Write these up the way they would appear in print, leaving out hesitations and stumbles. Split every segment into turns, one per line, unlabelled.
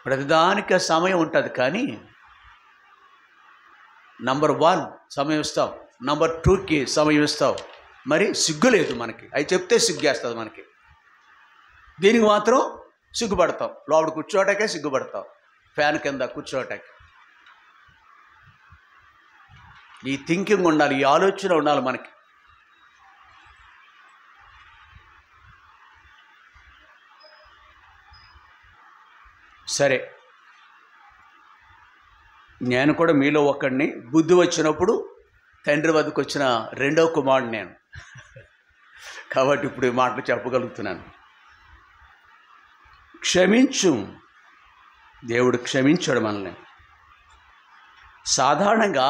ప్రతిదానికి సమయం ఉంటుంది, కానీ నంబర్ 1 సమయం ఇస్తావు, నంబర్ 2కి సమయం ఇస్తావు. మరి సిగ్గు లేదు మనకి, అవి చెప్తే సిగ్గేస్తుంది మనకి. దీనికి మాత్రం సిగ్గుపడతాం, లోపల కూర్చోటాకే సిగ్గుపడతాం, ఫ్యాన్ కింద కూర్చోటానికి. ఈ థింకింగ్ ఉండాలి, ఈ ఆలోచన ఉండాలి మనకి. సరే, నేను కూడా మీలో ఒకడిని. బుద్ధి వచ్చినప్పుడు తండ్రి వద్దకు వచ్చిన రెండవ కుమారుడు నేను, కాబట్టి ఇప్పుడు ఈ మాటలు చెప్పగలుగుతున్నాను. క్షమించు, దేవుడు క్షమించాడు మనల్ని. సాధారణంగా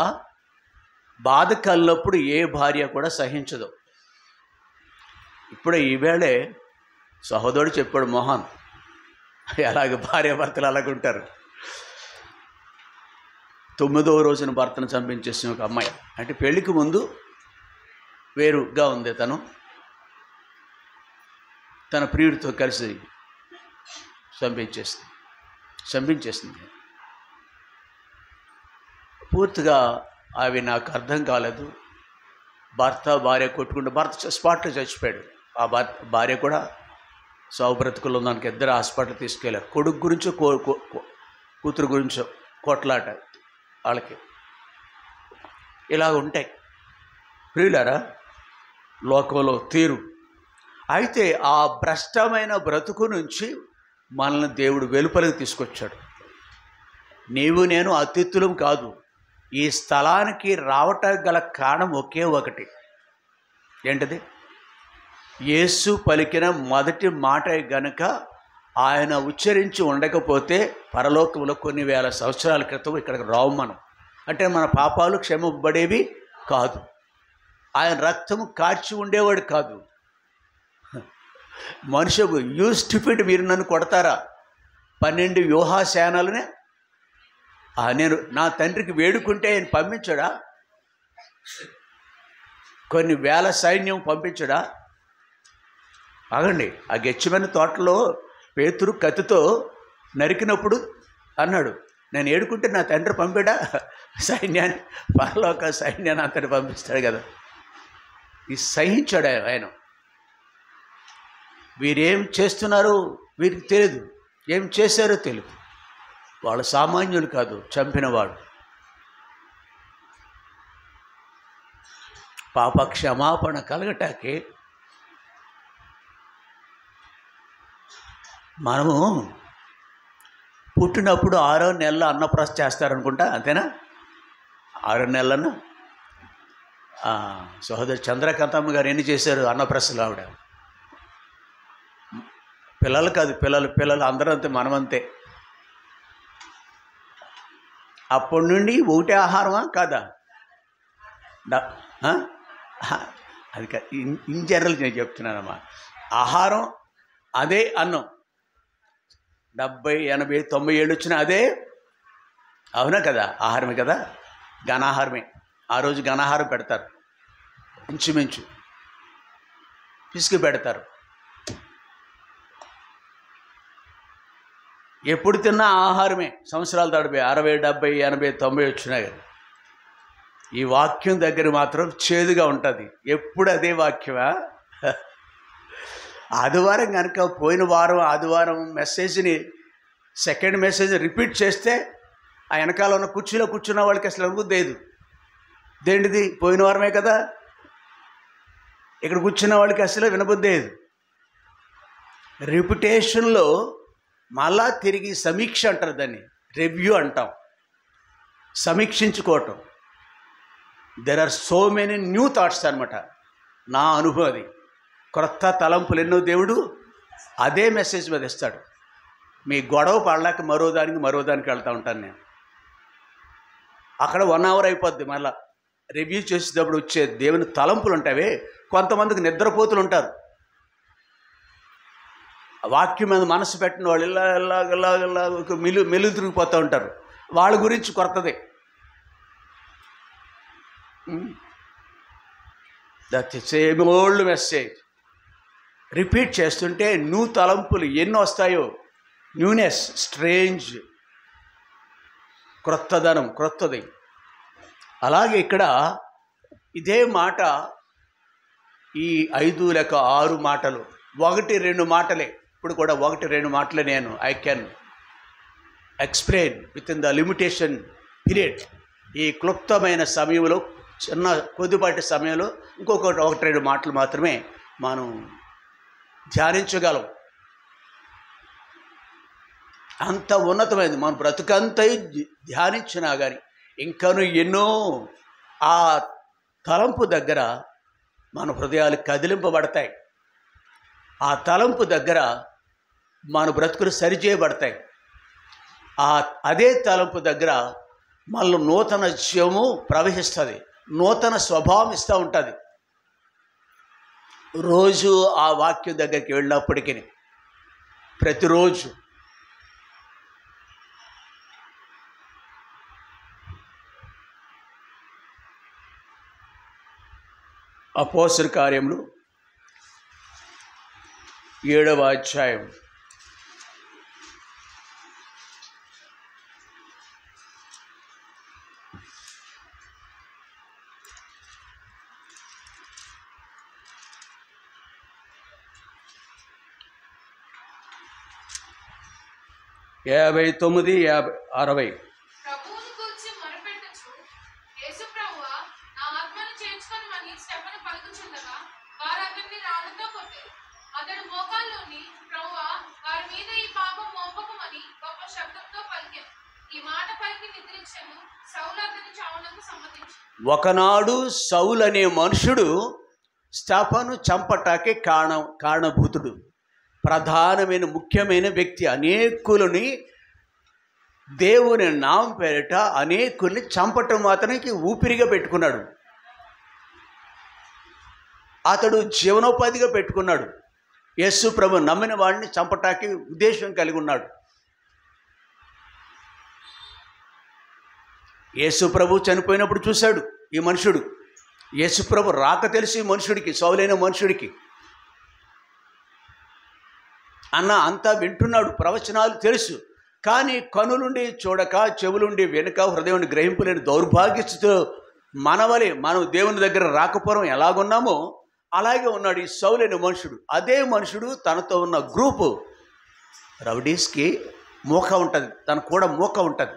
బాధ కలిగినప్పుడు ఏ భార్య కూడా సహించదు. ఇప్పుడే ఈవేళే సహోదరుడు చెప్పాడు, మోహన్, అలాగే భార్యాభర్తలు అలాగే ఉంటారు. 9వ రోజున భర్తను చంపించేసిన ఒక అమ్మాయి, అంటే పెళ్లికి ముందు వేరుగా ఉంది, తన ప్రియుడితో కలిసి చంపించేసింది. పూర్తిగా అవి నాకు అర్థం కాలేదు. భర్త భార్య కొట్టుకుంటే భర్త స్పాట్లో చచ్చిపోయాడు. ఆ భార్య కూడా సావు బ్రతుకుల్లో దానికి ఇద్దరు హాస్పిటల్ తీసుకెళ్ళారు. కొడుకు గురించో కూతురు గురించో కొట్లాట వాళ్ళకి. ఇలా ఉంటాయి ప్రియులారా లోకంలో తీరు. అయితే ఆ భ్రష్టమైన బ్రతుకు నుంచి మనల్ని దేవుడు వెలుపలికి తీసుకొచ్చాడు. నీవు నేను అతిథులం కాదు. ఈ స్థలానికి రావటం గల కారణం ఒకే ఒకటి. ఏంటది? యేసు పలికిన మొదటి మాట గనుక ఆయన ఉచ్చరించి ఉండకపోతే పరలోకంలో కొన్ని వేల సంవత్సరాల క్రితం ఇక్కడికి రావు మనం. అంటే మన పాపాలు క్షమింపబడేవి కాదు. ఆయన రక్తము కార్చి ఉండేవాడు కాదు. మనుషుకు యూ స్టూపిడ్, మీరు నన్ను కొడతారా? 12 వ్యూహాసేనలనే నేను నా తండ్రికి వేడుకుంటే ఆయన పంపించడా? కొన్ని వేల సైన్యం పంపించడా? ఆగండి, ఆ గెచ్చమని తోటలో పేతురు కత్తితో నరికినప్పుడు అన్నాడు, నేను ఏడుకుంటే నా తండ్రి పంపాడా సైన్యాన్ని? పరలోక సైన్యాన్ని అంతటి పంపిస్తాడు కదా. ఈ సహించాడు ఆయన. వీరేం చేస్తున్నారు వీరికి తెలియదు, ఏం చేశారో తెలియదు. వాళ్ళు సామాన్యులు కాదు, చంపినవాడు. పాప క్షమాపణ కలగటానికి మనము పుట్టినప్పుడు 6వ నెలలో అన్నప్రాస చేస్తారనుకుంటా, అంతేనా? 6వ నెలలను సహోదరి చంద్రకాంతమ్మ గారు ఎన్ని చేశారు అన్నప్రాసలు? ఆవిడ పిల్లలు కాదు, పిల్లలు అందరూ అంతే, మనమంతే. అప్పటి నుండి ఒకటే ఆహారమా కాదా? అది ఇన్ జనరల్ నేను చెప్తున్నానమ్మా. ఆహారం అదే అన్నం. 70, 80, 90 ఏళ్ళు వచ్చినా అదే, అవునా కదా? ఆహారమే కదా, ఘనాహారమే. ఆ రోజు ఘనాహారం పెడతారు, ఇంచుమించు పిసికి పెడతారు. ఎప్పుడు తిన్నా ఆహారమే. సంవత్సరాలు తడిపోయి 60, 70, 80, 90 వచ్చినా కానీ ఈ వాక్యం దగ్గర మాత్రం చేదుగా ఉంటుంది. ఎప్పుడు అదే వాక్యమా? ఆదివారం కనుక పోయిన వారం ఆదివారం మెసేజ్ని సెకండ్ మెసేజ్ రిపీట్ చేస్తే ఆ వెనకాల ఉన్న కుర్చీలో కూర్చున్న వాళ్ళకి అసలు అనుభూతి దేంటిది? పోయిన వారమే కదా. ఇక్కడ కూర్చున్న వాళ్ళకి అసలు వినబుద్ధి లేదు. రిపిటేషన్లో మళ్ళా తిరిగి సమీక్ష అంటారు, దాన్ని రివ్యూ అంటాం, సమీక్షించుకోవటం. There are so many new thoughts అనమాట. నా అనుభవం అది. క్రొత్త తలంపులు ఎన్నో దేవుడు అదే మెసేజ్ మీద ఇస్తాడు. మీ గొడవ పడలేక మరో దానికి వెళ్తూ ఉంటాను నేను. అక్కడ 1 అవర్ అయిపోద్ది. మళ్ళీ రివ్యూ చేసేటప్పుడు వచ్చే దేవుని తలంపులు ఉంటావే. కొంతమందికి నిద్రపోతులు ఉంటారు, వాక్యం మీద మనసు పెట్టిన వాళ్ళు ఇలాగ మెలు తిరిగిపోతూ ఉంటారు. వాళ్ళ గురించి కొత్తదే. That same old message repeat చేస్తుంటే నువ్వు తలంపులు ఎన్ని వస్తాయో న్యూనెస్, స్ట్రేంజ్, క్రొత్తది. అలాగే ఇక్కడ ఇదే మాట ఈ 5 లేక 6 మాటలు, 1-2 మాటలే. ఇప్పుడు కూడా 1-2 మాటలే I can explain with in the limitation period. ఈ క్లుప్తమైన సమయంలో, కొద్దిపాటి సమయంలో ఇంకొక 1-2 మాటలు మాత్రమే మనం ధ్యానించగలం. అంత ఉన్నతమైనది. మన బ్రతుకంతా ధ్యానించినా కానీ ఇంకను ఎన్నో ఆ తలంపు దగ్గర మన హృదయాలు కదిలింపబడతాయి. ఆ తలంపు దగ్గర మన బ్రతుకులు సరిచేయబడతాయి. అదే తలంపు దగ్గర మనలో నూతన జీవము ప్రవహిస్తుంది, నూతన స్వభావం ఇస్తూ ఉంటుంది. రోజు ఆ వాక్యం దగ్గరికి వెళ్ళినప్పటికీ, ప్రతిరోజు అపోస్తలుల కార్యములు 7వ అధ్యాయం 59-60. ఒకనాడు సౌలు అనే మనుషుడు స్తెఫను చంపటానికి కారణభూతుడు, ప్రధానమైన ముఖ్యమైన వ్యక్తి. అనేకులని దేవుని నామం పేరిట అనేకుల్ని చంపటం అతనికి ఊపిరిగా పెట్టుకున్నాడు. అతడు జీవనోపాధిగా పెట్టుకున్నాడు. యేసు ప్రభు నమ్మిన వాడిని చంపటానికి ఉద్దేశం కలిగి ఉన్నాడు. యేసు ప్రభు చనిపోయినప్పుడు చూశాడు ఈ మనుషుడు. యేసు ప్రభు రాక తెలిసి మనుషుడికి, సౌలైన మనుషుడికి అంతా వింటున్నాడు, ప్రవచనాలు తెలుసు. కానీ కనులుండి చూడక, చెవులుండి వెనుక, హృదయం గ్రహింపులేని దౌర్భాగ్యస్థితితో మనం దేవుని దగ్గర రాకపోవడం ఎలాగున్నామో అలాగే ఉన్నాడు ఈ సౌలైన మనుషుడు. అదే మనుషుడు తనతో ఉన్న గ్రూపు రౌడీస్కి మూక ఉంటుంది, తన కూడా మూక ఉంటుంది.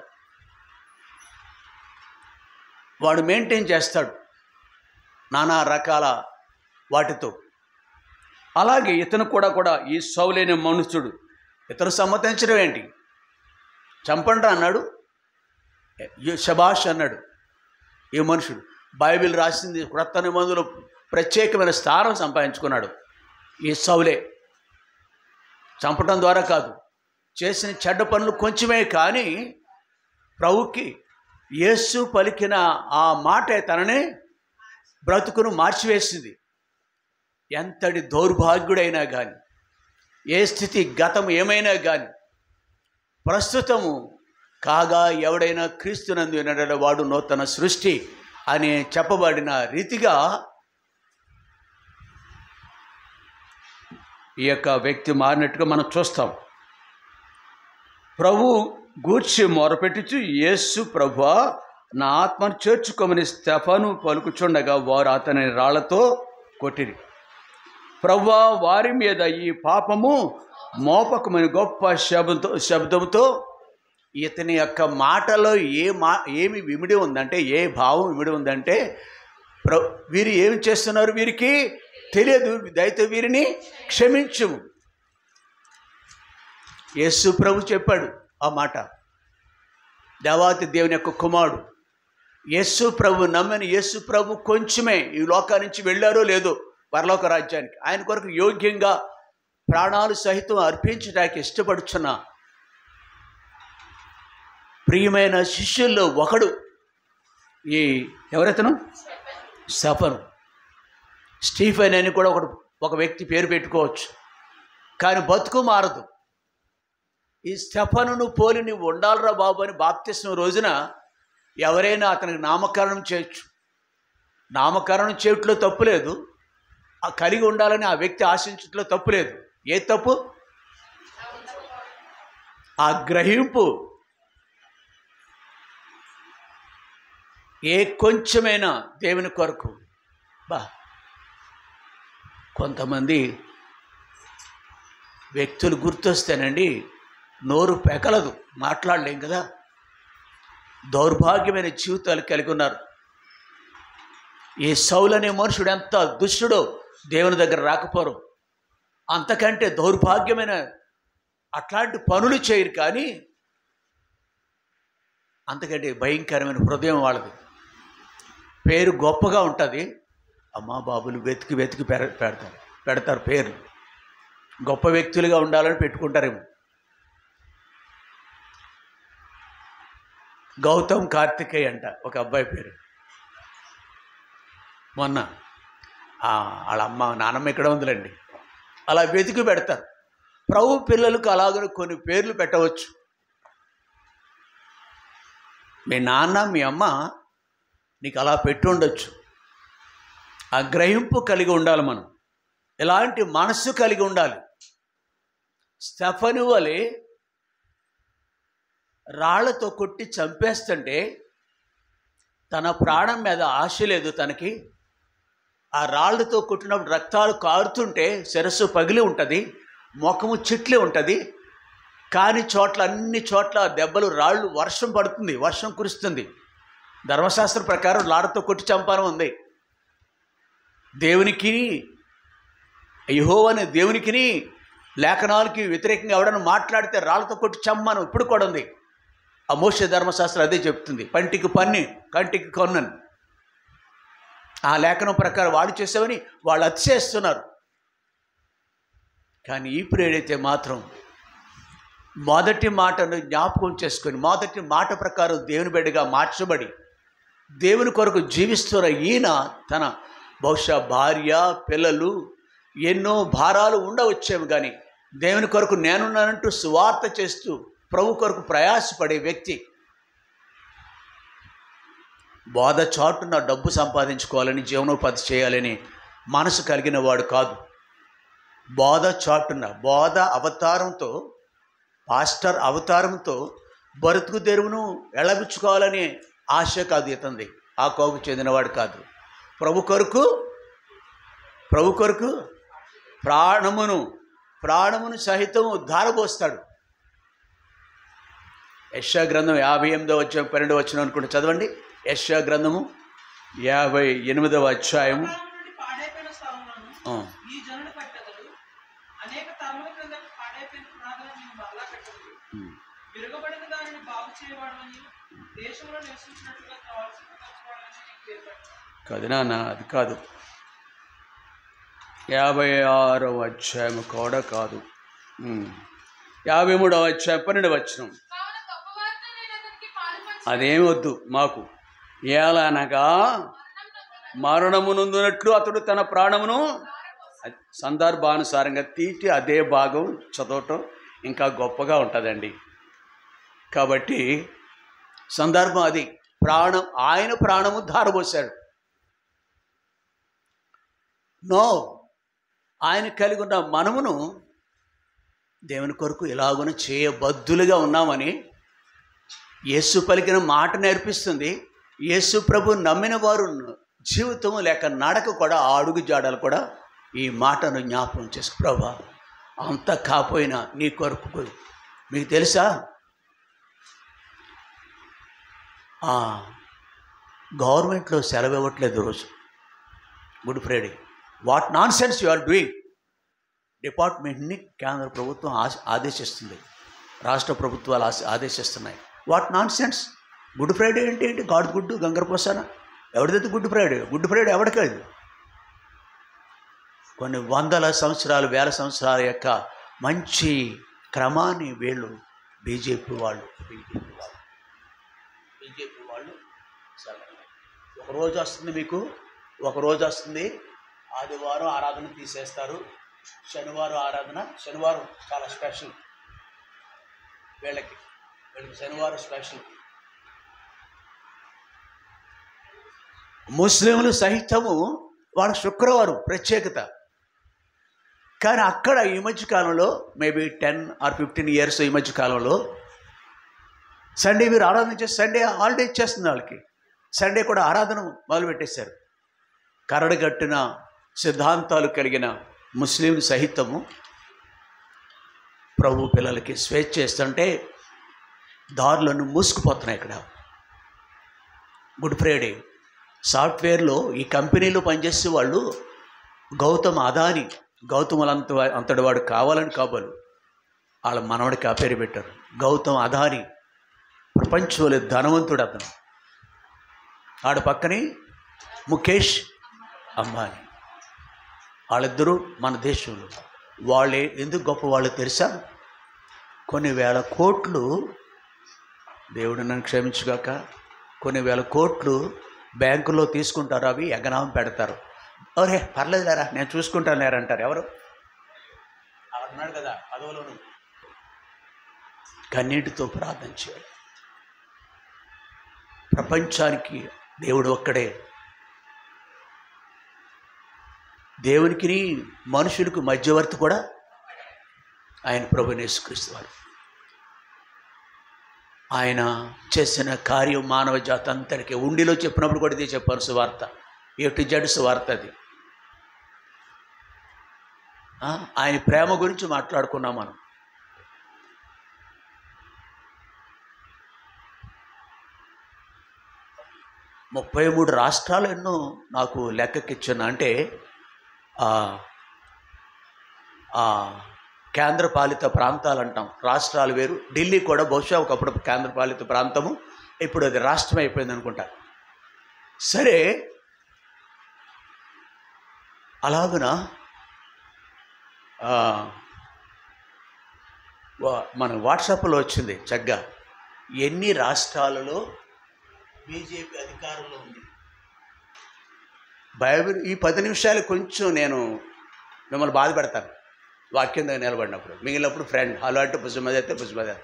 వాడు మెయింటైన్ చేస్తాడు నానా రకాల వాటితో. అలాగే ఇతను కూడా ఈ సౌలైన మనుషుడు ఇతను సమ్మతించడం ఏంటి, చంపండి అన్నాడు, శబాష్ అన్నాడు ఈ మనుషుడు. బైబిల్ రాసింది క్రొత్త నిబంధనలో ప్రత్యేకమైన స్థానం సంపాదించుకున్నాడు ఈ సౌలే. చంపటం ద్వారా కాదు, చేసిన చెడ్డ పనులు కొంచెమే, కానీ ప్రభుకి యేసు పలికిన ఆ మాటే తనని బ్రతుకును మార్చివేసింది. ఎంతటి దౌర్భాగ్యుడైనా కానీ, ఏ స్థితి గతం ఏమైనా కానీ, ప్రస్తుతము కాగా ఎవడైనా క్రీస్తునందు వినడ వాడు నూతన సృష్టి అని చెప్పబడిన రీతిగా ఈ యొక్క వ్యక్తి మారినట్టుగా మనం చూస్తాం. ప్రభు గూర్చి మొరపెట్టుచు, యేసు ప్రభువా నా ఆత్మను చేర్చుకోమని స్తెఫను పలుకుచుండగా వారు అతని రాళ్లతో కొట్టిరి. ప్రభువా వారి మీద ఈ పాపము మోపకమని గొప్ప శబ్దంతో. ఇతని యొక్క మాటలో ఏమి విమిడి ఉందంటే, ఏ భావం విమిడి ఉందంటే, వీరు ఏమి చేస్తున్నారు వీరికి తెలియదు, దయతో వీరిని క్షమించుము. యేసు ప్రభు చెప్పాడు ఆ మాట. దేవాతి దేవుని యొక్క కుమారుడు యేసు ప్రభు నమ్మని యేసు ప్రభు కొంచెమే ఈ లోకా నుంచి వెళ్ళారో లేదో పరలోక రాజ్యానికి. ఆయన కొరకు యోగ్యంగా ప్రాణాలు సహితం అర్పించడానికి ఇష్టపడుచున్న ప్రియమైన శిష్యుల్లో ఒకడు ఈ ఎవరైతను స్తెఫను. స్టీఫెన్ అని కూడా ఒక వ్యక్తి పేరు పెట్టుకోవచ్చు, కానీ బతుకు మారదు. ఈ స్తెఫనును పోలి నువ్వు ఉండాలిరా బాబు అని బాప్తిస్మ రోజున ఎవరైనా అతనికి నామకరణం చేయొచ్చు. నామకరణం చేయట్లో తప్పులేదు, కలిగి ఉండాలని ఆ వ్యక్తి ఆశించట్లో తప్పులేదు. ఏ తప్పు? ఆ గ్రహింపు ఏ కొంచెమైనా దేవుని కొరకు కొంతమంది వ్యక్తులు గుర్తొస్తేనండి నోరు పెకలదు, మాట్లాడలేం కదా. దౌర్భాగ్యమైన జీవితాలు కలిగి ఉన్నారు. ఈ సౌలు అనే మనుషుడు ఎంత దుష్టుడో దేవుని దగ్గర రాకపోరు. అంతకంటే దౌర్భాగ్యమైన అట్లాంటి పనులు చేయరు, కానీ అంతకంటే భయంకరమైన హృదయం వాళ్ళది. పేరు గొప్పగా ఉంటుంది, అమ్మా బాబులు వెతికి వెతికి పెడతారు పేర్లు. గొప్ప వ్యక్తులుగా ఉండాలని పెట్టుకుంటారేమో. గౌతమ్ కార్తికేయ అంట ఒక అబ్బాయి పేరు. మొన్న వాళ్ళ నాన్నమ్మ ఇక్కడ ఉందిలేండి. అలా వెతికి పెడతారు. ప్రభు పిల్లలకు అలాగనే కొన్ని పేర్లు పెట్టవచ్చు. మీ నాన్న మీ అమ్మ నీకు అలా పెట్టి ఉండొచ్చు. ఆ గ్రహింపు కలిగి ఉండాలి. మనం ఎలాంటి మనస్సు కలిగి ఉండాలి. స్టెఫను వలె రాళ్లతో కొట్టి చంపేస్తుంటే తన ప్రాణం మీద ఆశ లేదు తనకి. ఆ రాళ్లతో కొట్టినప్పుడు రక్తాలు కారుతుంటే శిరస్సు పగిలి ఉంటుంది, ముఖము చిట్లి ఉంటుంది. కాని చోట్ల అన్ని చోట్ల దెబ్బలు, రాళ్ళు, వర్షం పడుతుంది, వర్షం కురుస్తుంది. ధర్మశాస్త్రం ప్రకారం రాళ్లతో కొట్టి చంపాలని ఉంది. దేవునికి, యెహోవా అనే దేవునికి లేఖనాలకి వ్యతిరేకంగా ఎవడన్నా మాట్లాడితే రాళ్లతో కొట్టి చంపను ఇప్పుడు కూడా ఉంది. ఆ మోషే ధర్మశాస్త్రం అదే చెప్తుంది. పంటికి పన్ని, కంటికి కొన్నని. ఆ లేఖనం ప్రకారం వాడు చేసావని వాళ్ళు అతిశయిస్తున్నారు. కానీ ఇప్పుడు ఏదైతే మాత్రం మొదటి మాటను జ్ఞాపకం చేసుకొని మొదటి మాట ప్రకారం దేవుని బిడ్డగా మార్చబడి దేవుని కొరకు జీవిస్తున్న ఈయన తన బహుశా భార్య, పిల్లలు, ఎన్నో భారాలు ఉండవచ్చేమో, కానీ దేవుని కొరకు నేనున్నానంటూ సువార్త చేస్తూ ప్రభు కొరకు ప్రయాసపడే వ్యక్తి. బోధ చాటున డబ్బు సంపాదించుకోవాలని, జీవనోపాధి చేయాలని మనసు కలిగిన వాడు కాదు. బోధ చాటున, బోధ అవతారంతో, పాస్టర్ అవతారంతో బ్రతుకు తెరువును ఎళబుచ్చుకోవాలని ఆశ కాదు ఇతంది. ఆ కోకు చెందినవాడు కాదు. ప్రభు కొరకు ప్రాణమును సహితము ధారపోస్తాడు. యెషయా గ్రంథం 58వ అధ్యాయం 12వ వచనం అనుకుంటే చదవండి. యెషయా గ్రంథము 58వ అధ్యాయము. కాదు నాన్న, అది కాదు. 56వ అధ్యాయం కూడా కాదు. 53వ అధ్యాయం 12వ వచనం. అదేమొద్దు మాకు. ఏలనగా మరణమునందునట్లు అతడు తన ప్రాణమును, సందర్భానుసారంగా తీటి అదే భాగం చదవటం ఇంకా గొప్పగా ఉంటుందండి. కాబట్టి సందర్భం అది. ఆయన ప్రాణము ధారపోశాడు. ఆయన కలిగి ఉన్న మనమును దేవుని కొరకు ఎలాగున చేయబద్దులుగా ఉన్నామని యేసు పలికిన మాట నేర్పిస్తుంది. యేసు ప్రభు నమ్మిన వారు జీవితం లేక నడక కూడా, ఆ అడుగు జాడలు కూడా ఈ మాటను జ్ఞాపకం చేసుకో. ప్రభా, అంత కాపోయినా నీ కొరకు. మీకు తెలుసా, గవర్నమెంట్లో సెలవు ఇవ్వట్లేదు రోజు good Friday. What nonsense you are doing. డిపార్ట్మెంట్ని కేంద్ర ప్రభుత్వం ఆదేశిస్తుంది, రాష్ట్ర ప్రభుత్వాలు ఆదేశిస్తున్నాయి. What nonsense. Good Friday ఏంటి? గాడ్ గుడ్డు గంగరపోసానా? ఎవరిదైతే గుడ్ ఫ్రైడే? గుడ్ ఫ్రైడే ఎవరికాదు. కొన్ని వందల సంవత్సరాలు, వేల సంవత్సరాల యొక్క మంచి క్రమాన్ని వీళ్ళు బీజేపీ వాళ్ళు ఒకరోజు వస్తుంది, మీకు ఒకరోజు వస్తుంది. ఆదివారం ఆరాధన తీసేస్తారు, శనివారం ఆరాధన. శనివారం చాలా స్పెషల్ వీళ్ళకి శనివారం స్పెషల్. ముస్లింలు సహితము వాళ్ళ శుక్రవారం ప్రత్యేకత. కానీ అక్కడ ఈ మధ్య కాలంలో మేబీ 10 or 15 years ఈ మధ్య కాలంలో సండే మీరు ఆరాధన చేసి సండే హాలిడే ఇచ్చేస్తుంది వాళ్ళకి. సండే కూడా ఆరాధన మొదలుపెట్టేశారు. కరడుగట్టిన సిద్ధాంతాలు కలిగిన ముస్లింలు సహితము ప్రభు పిల్లలకి స్వేచ్ఛ ఇస్తుంటే దారులను మూసుకుపోతున్నాయి. ఇక్కడ గుడ్ ఫ్రైడే సాఫ్ట్వేర్లో ఈ కంపెనీలో పనిచేసే వాళ్ళు గౌతమ్ అదాని, అంతటి వాడు కావాలని కాబోలు వాళ్ళ మనవడికి ఆ పేరు పెట్టారు. గౌతమ్ అదాని ప్రపంచంలో ధనవంతుడు అతను. ఆడ పక్కనే ముఖేష్ అంబానీ. వాళ్ళిద్దరూ మన దేశంలో. వాళ్ళే ఎందుకు గొప్ప వాళ్ళు తెలుసా? కొన్ని వేల కోట్లు, దేవుడు నన్ను క్షమించుగాక, కొన్ని వేల కోట్లు బ్యాంకులో తీసుకుంటారు. అవి ఎగనామం పెడతారు. అరే పర్లేదు లేరా నేను చూసుకుంటాను లేరా అంటారు. ఎవరు అన్నాడు కదా పదవులోను. కన్నీటితో ప్రార్థన చేయాలి. ప్రపంచానికి దేవుడు ఒక్కడే. దేవునికి మనుషులకు మధ్యవర్తి కూడా ఆయన ప్రభువైన యేసుక్రీస్తు వారు. ఆయన చేసిన కార్యం మానవ జాతి అంతటికి ఉండిలో చెప్పినప్పుడు కూడా ఇదే చెప్పారు. సువార్త A-to-Z సువార్త అది. ఆయన ప్రేమ గురించి మాట్లాడుకున్నాం మనం. ముప్పై 33 రాష్ట్రాలు ఎన్నో నాకు లెక్కకిచ్చిన. అంటే కేంద్రపాలిత ప్రాంతాలు అంటాం. రాష్ట్రాలు వేరు. ఢిల్లీ కూడా బహుశా ఒకప్పుడు కేంద్రపాలిత ప్రాంతము, ఇప్పుడు అది రాష్ట్రం అయిపోయింది అనుకుంటా. సరే, అలాగున మన వాట్సాప్లో వచ్చింది చక్కగా ఎన్ని రాష్ట్రాలలో బీజేపీ అధికారంలో ఉంది. బైబిల్ ఈ 10 నిమిషాలు కొంచెం నేను మిమ్మల్ని బాధ పెడతాను వాక్యం దగ్గర నిలబడినప్పుడు. మిగిలినప్పుడు ఫ్రెండ్ హలో అంటే భుజమది అయితే భుజమది.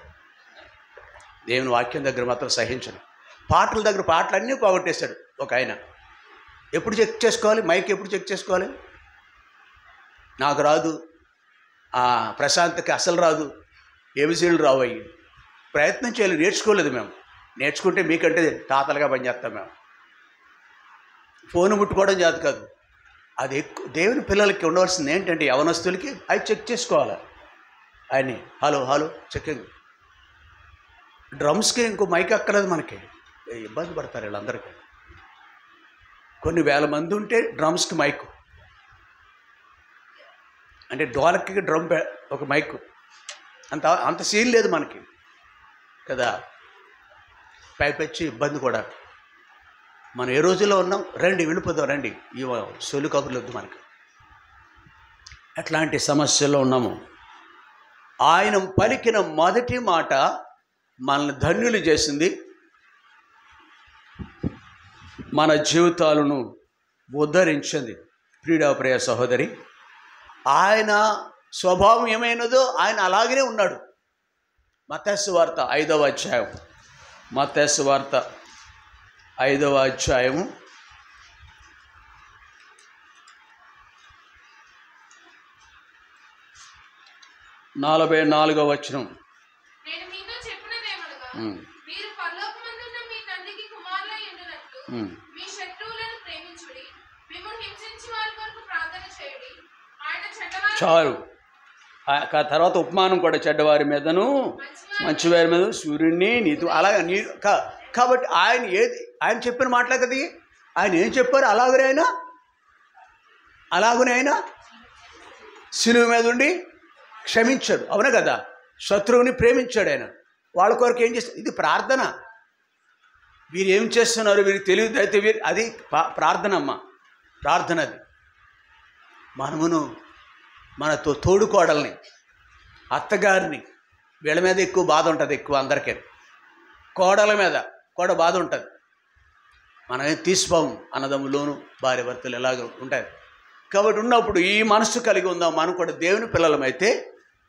దేవుని వాక్యం దగ్గర మాత్రం సహించను. పాటల దగ్గర పాటలన్నీ పోగొట్టేశాడు ఒక ఆయన. ఎప్పుడు చెక్ చేసుకోవాలి? మైక్ ఎప్పుడు చెక్ చేసుకోవాలి? నాకు రాదు, ప్రశాంత్కి అసలు రాదు, ఏబిసీలు రావు. అయ్యి ప్రయత్నం చేయాలి. నేర్చుకోలేదు మేము. నేర్చుకుంటే మీకంటే తాతలుగా పనిచేస్తాం మేము. ఫోన్ ముట్టుకోవడం చేత కాదు. అది ఎక్కువ దేవుని పిల్లలకి ఉండవలసింది ఏంటంటే యవనస్తులకి అవి చెక్ చేసుకోవాలి. ఆయన్ని హలో హలో చెక్కింగ్. డ్రమ్స్కి ఇంకో మైక్ అక్కర్లేదు మనకి. ఇబ్బంది పడతారు వీళ్ళందరికీ. కొన్ని వేల మంది ఉంటే డ్రమ్స్కి మైక్, అంటే డోలక్కి డ్రమ్ ఒక మైక్, అంత సీన్ లేదు మనకి కదా. పైపెచ్చి ఇబ్బంది కూడా. మనం ఏ రోజుల్లో ఉన్నాం? రండి వెళ్ళిపోదాం, రండి, ఈ సొలు కబుర్లు వద్దు మనకి. ఎట్లాంటి సమస్యల్లో ఉన్నాము. ఆయన పలికిన మొదటి మాట మనల్ని ధన్యులు చేసింది. మన జీవితాలను ఉద్ధరించింది. ప్రియ సహోదరి, ఆయన స్వభావం ఏమైనదో ఆయన అలాగనే ఉన్నాడు. మత్తయి సువార్త 5వ అధ్యాయం, మత్తయి సువార్త 5వ అధ్యాయము 44వ వచనం. చాలు. తర్వాత ఉపమానం కూడా, చెడ్డవారి మీదను మంచివారి మీద సూర్యుడిని నీతి అలాగే నీ కాబట్టి ఆయన చెప్పిన మాటలే కదా. ఆయన ఏం చెప్పారు అలాగనే ఆయన శిలువ మీద ఉండి క్షమించాడు. అవునా కదా? శత్రువుని ప్రేమించాడు ఆయన. వాళ్ళ కొరకు ఏం చేస్తారు? ఇది ప్రార్థన. వీరు ఏం చేస్తున్నారు వీరికి తెలియదు. అయితే అది ప్రార్థన అమ్మ, ప్రార్థన. అది మనమును మనతో తోడుకోడల్ని, అత్తగారిని, వీళ్ళ మీద ఎక్కువ బాధ ఉంటుంది. ఎక్కువ అందరికీ కోడల మీద కూడా బాధ ఉంటుంది. మనం తీసిపోము. అన్నదమ్ములోను భార్య భర్తలు ఎలాగ ఉంటాయి. కాబట్టి ఉన్నప్పుడు ఈ మనస్సు కలిగి ఉందాం. మనం కూడా దేవుని పిల్లలమైతే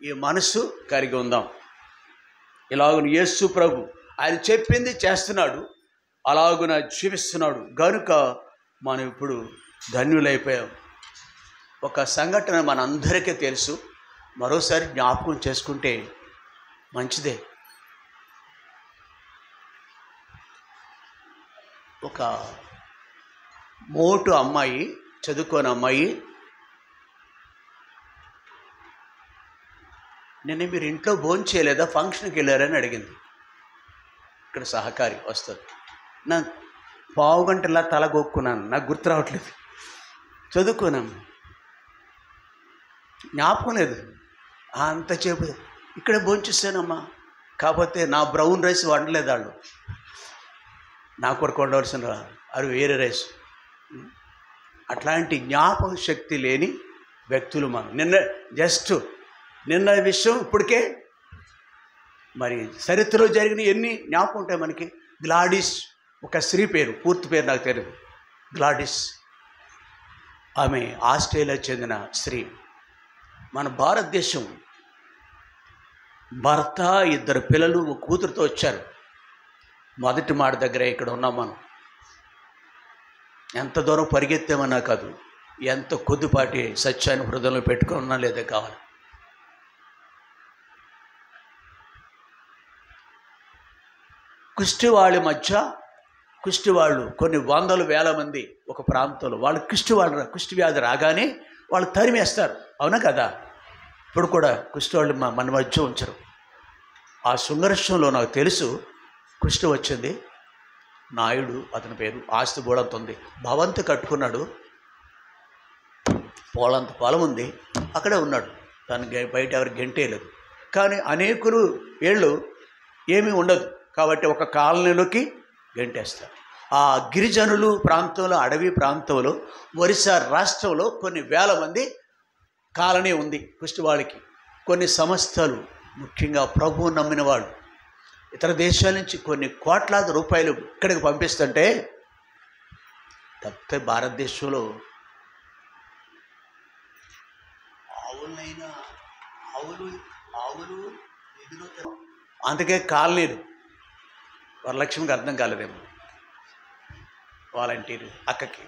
ఈ మనస్సు కలిగి ఉందాం. ఇలాగున యేసు ప్రభు ఆయన చెప్పింది చేస్తున్నాడు, అలాగున జీవిస్తున్నాడు. గనుక మనం ఇప్పుడు ధన్యులైపోయాం. ఒక సంఘటన మనందరికీ తెలుసు, మరోసారి జ్ఞాపకం చేసుకుంటే మంచిదే. ఒక మోటు అమ్మాయి, చదువుకోని అమ్మాయి, నిన్న మీరు ఇంట్లో భోజనం చేయలేదా, ఫంక్షన్కి వెళ్ళారని అడిగింది. ఇక్కడ సహకారి వస్తుంది. నా పావు గంటలా తలగొక్కున్నాను, నాకు గుర్తు రావట్లేదు, చదువుకున్నాను, జ్ఞాపకం లేదు. అంతసేపు ఇక్కడే భోంచేసానమ్మా, కాకపోతే నా బ్రౌన్ రైస్ వండలేదు వాళ్ళు, నా కొరకు వండవలసిన అది వేరే రైస్. అట్లాంటి జ్ఞాపక శక్తి లేని వ్యక్తులు మనం. నిన్న విషయం ఇప్పటికే మరి చరిత్రలో జరిగిన ఎన్ని జ్ఞాపకం ఉంటాయి మనకి. గ్లాడిస్, ఒక స్త్రీ పేరు, పూర్తి పేరు నాకు తెలియదు, గ్లాడిస్. ఆమె ఆస్ట్రేలియా చెందిన స్త్రీ. మన భారతదేశం, భర్త, 2 పిల్లలు, ఒక కూతురుతో వచ్చారు. మొదటి మాట దగ్గర ఇక్కడ ఉన్నాం మనం. ఎంత దూరం పరిగెత్తామన్నా కాదు, ఎంత కొద్దిపాటి సత్యాన్ని హృదయంలో పెట్టుకుని ఉన్నా లేదా కావాలి. కుష్టివాళ్ళ మధ్య, కుష్టివాళ్ళు కొన్ని వందల వేల మంది ఒక ప్రాంతంలో, వాళ్ళు కుష్టి వ్యాధి రాగానే వాళ్ళు తరిమేస్తారు, అవునా కదా. ఇప్పుడు కూడా కుష్టివాళ్ళు మన మధ్య ఉంచరు. ఆ సంఘర్షణలో నాకు తెలుసు, కుష్టి వచ్చింది. నాయుడు అతని పేరు, ఆస్తి బోళంత ఉంది, భవంతి కట్టుకున్నాడు, పోలంత పొలం ఉంది, అక్కడే ఉన్నాడు. దాన్ని బయట ఎవరు గెంటేయలేదు. కానీ అనేకులు ఏళ్ళు ఏమీ ఉండదు కాబట్టి ఒక కాలనీలోకి గెంటేస్తారు. ఆ గిరిజనులు ప్రాంతంలో, అడవి ప్రాంతంలో, ఒరిస్సా రాష్ట్రంలో కొన్ని వేల మంది కాలనీ ఉంది కుష్టివాళ్ళకి. కొన్ని సంస్థలు, ముఖ్యంగా ప్రభువు నమ్మిన వాళ్ళు, ఇతర దేశాల నుంచి కొన్ని కోట్లాది రూపాయలు ఇక్కడికి పంపిస్తుంటే, తప్పితే భారతదేశంలో ఆవులు అందుకే కాలనీలు. వరలక్ష్మికి అర్థం కాలేదేమో, వాలంటీరు అక్కకి.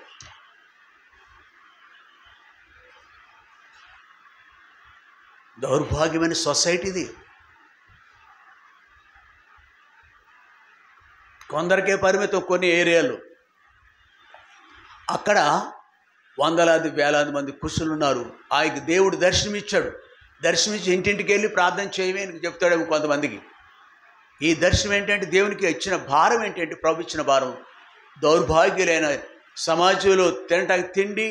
దౌర్భాగ్యమైన సొసైటీది. కొందరికే పరిమితం కొన్ని ఏరియాలు. అక్కడ వందలాది వేలాది మంది కుష్ఠులు ఉన్నారు. ఆయనకి దేవుడు దర్శనమిచ్చాడు. దర్శనమిచ్చి ఇంటింటికి వెళ్ళి ప్రార్థన చేయమే అని చెప్తాడేమో కొంతమందికి. ఈ దర్శనం ఏంటంటే, దేవునికి ఇచ్చిన భారం ఏంటంటే, ప్రభు ఇచ్చిన భారం. దౌర్భాగ్యులైన సమాజంలో తినటానికి తిండి,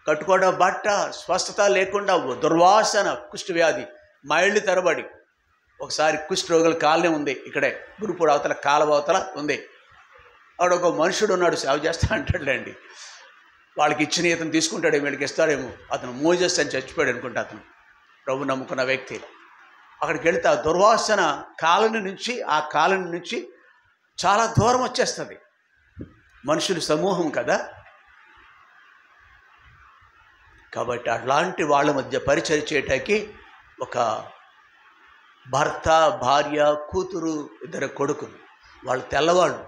కట్టుకోవడం బట్ట, స్వస్థత లేకుండా దుర్వాసన, కుష్ఠవ్యాధి మైళ్ళు తరబడి. ఒకసారి కుష్ఠ రోగుల కాలనీ ఉంది ఇక్కడే, గురుపూడి అవతల కాలువ అవతల ఉంది. అక్కడ ఒక మనుషుడు ఉన్నాడు, సేవ చేస్తా అంటాడులేండి. వాళ్ళకి ఇచ్చిన ఇతను తీసుకుంటాడేమో, వీళ్ళకి ఇస్తాడేమో. అతను మోజెస్ అని చచ్చిపోయాడు అనుకుంటా, అతను ప్రభు నమ్ముకున్న వ్యక్తి. అక్కడికి వెళితే ఆ దుర్వాసన ఆ కాలనీ నుంచి చాలా దూరం వచ్చేస్తుంది. మనుషులు సమూహం కదా, కాబట్టి అట్లాంటి వాళ్ళ మధ్య పరిచయం చేయటానికి ఒక భర్త, భార్య, కూతురు, 2 కొడుకులు. వాళ్ళు తెల్లవాళ్ళు.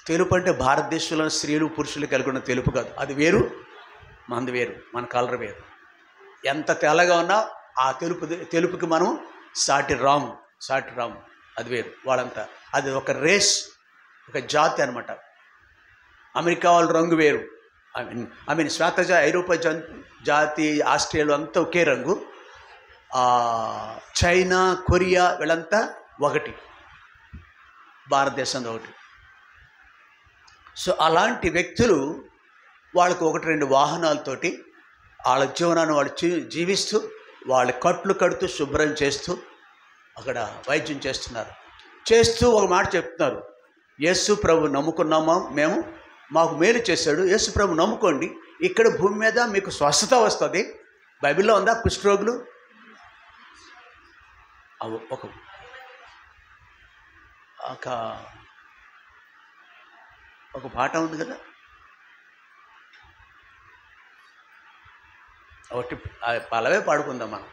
తెలుపు అంటే భారతదేశంలో స్త్రీలు పురుషులు కలిగి ఉన్న తెలుపు కాదు, అది వేరు, మనది వేరు, మన కలర్ వేరు. ఎంత తెల్లగా ఉన్నా ఆ తెలుపుకి మనం సాటి రాము, అది వేరు. వాళ్ళంతా అది ఒక రేస్, ఒక జాతి అనమాట. అమెరికా వాళ్ళ రంగు వేరు, ఐ మీన్ శ్వేత ఐరోపా జాతి, ఆస్ట్రేలియా అంతా ఒకే రంగు. చైనా, కొరియా వీళ్ళంతా ఒకటి, భారతదేశంలో ఒకటి. సో అలాంటి వ్యక్తులు వాళ్ళకు 1-2 వాహనాలతోటి వాళ్ళ జీవనాన్ని వాళ్ళు జీవిస్తూ, వాళ్ళ కట్లు కడుతూ, శుభ్రం చేస్తూ అక్కడ వైద్యం చేస్తూ ఒక మాట చెప్తున్నారు, యేసు ప్రభు నమ్ముకున్నామా మేము, మాకు మేలు చేశాడు, యేసు ప్రభు నమ్ముకోండి, ఇక్కడ భూమి మీద మీకు స్వస్థత వస్తుంది. బైబిల్లో ఉందా కుష్ఠరోగులు? ఒక పాట ఉంది కదా, ఒకటి పలవే పాడుకుందాం మనం.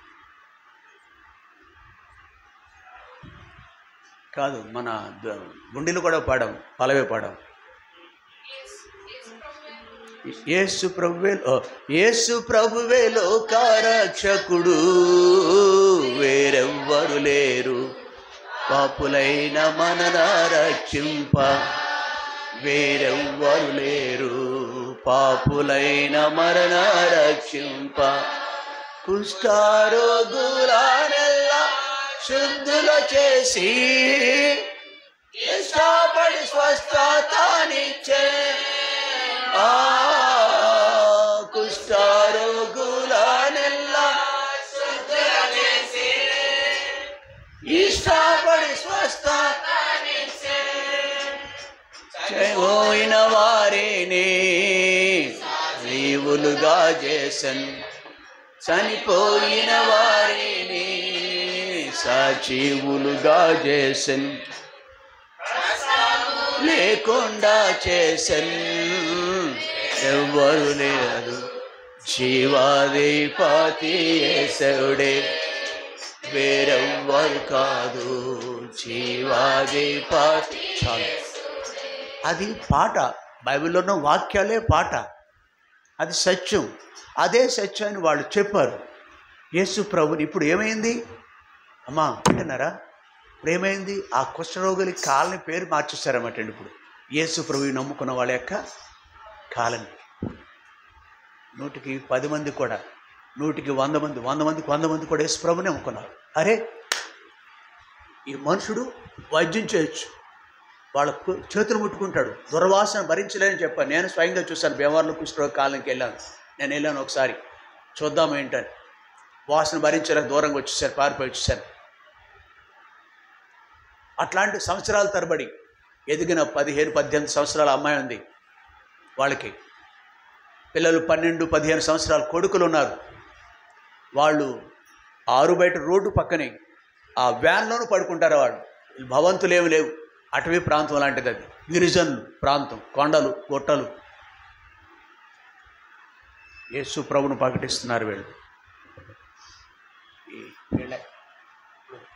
కాదు, మన గుండెలు కూడా పాడాం, పలవే పాడాం. యేసు ప్రభువే లోకరక్షకుడు, వేరెవ్వరు లేరు. పాపులైన మనన రక్షింప వేరెవ్వరు లేరు. పాపులైన మరణ రక్షింప. కుష్ఠరోగులనెల్లా శుద్ధుల చేసి ఇష్టపడి స్వస్థతనిచ్చే. కుష్ఠరోగులనెల్లా శుద్ధుల చేసి ఇష్టపడి స్వస్థతనిచ్చే. చనిపోయిన వారిని జీవులుగా చేసన్, చనిపోయిన వారిని సజీవులుగా చేసన్, లేకుండా చేసన్. ఎవ్వరు లేరు జీవాధిపతి యేసుడే, వేరెవ్వరు కాదు జీవాధిపతి. చాలు, అది పాట. బైబిల్లో ఉన్న వాక్యాలే పాట. అది సత్యం. అదే సత్యాన్ని వాళ్ళు చెప్పారు యేసు ప్రభుని. ఇప్పుడు ఏమైంది అమ్మా వింటున్నారా? ఇప్పుడు ఏమైంది? ఆ కుష్ఠరోగుల కాలని పేరు మార్చేశారన్నమాట. ఇప్పుడు యేసు ప్రభుని నమ్ముకున్న వాళ్ళ యొక్క కాలని 100కి 10 మంది కూడా, 100కి 100 మంది, 100 మందికి 100 మంది కూడా యేసు ప్రభుని నమ్ముకున్నారు. అరే ఈ మనుషుడు వైద్యం చేయొచ్చు, వాళ్ళ చేతులు ముట్టుకుంటాడు, దుర్వాసన భరించలేని చెప్పాను. నేను స్వయంగా చూశాను. భీమవరంలో కుష్ఠరోగ కాలనీకి వెళ్ళాను. నేను వెళ్ళాను ఒకసారి చూద్దాం ఏంటని. వాసన భరించలేక దూరంగా వచ్చేసారు, పారిపోయి వచ్చేసారు. అట్లాంటి సంవత్సరాల తరబడి ఎదిగిన 15-18 సంవత్సరాల అమ్మాయి ఉంది. వాళ్ళకి పిల్లలు 12-15 సంవత్సరాల కొడుకులు ఉన్నారు. వాళ్ళు ఆరు బయట రోడ్డు పక్కనే ఆ వ్యాన్లోనూ పడుకుంటారు. వాళ్ళు భవంతులు ఏమి లేవు, అటవీ ప్రాంతం లాంటిది అది, గిరిజనులు ప్రాంతం, కొండలు గుట్టలు. యేసు ప్రభును ప్రకటిస్తున్నారు వీళ్ళు. వీళ్ళే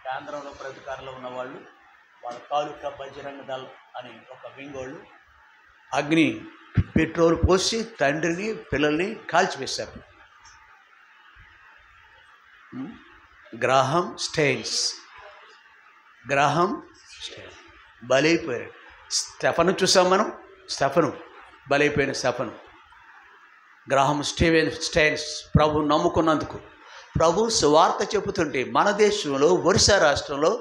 కేంద్రంలో ప్రతికారంలో ఉన్నవాళ్ళు, వాళ్ళ తాలూకా బజరంగ దళ్ అని ఒక వింగోళ్ళు అగ్ని పెట్రోల్ పోసి తండ్రిని పిల్లల్ని కాల్చివేశారు. గ్రాహం స్టెయిన్స్ బలైపోయారు. స్టెఫను చూసాం మనం. స్టెఫను బలైపోయిన స్టెఫను. గ్రాహం స్టెయిన్స్ ప్రభు నమ్ముకున్నందుకు. ప్రభు సువార్త చెబుతుంటే మన దేశంలో ఒరిస్సా రాష్ట్రంలో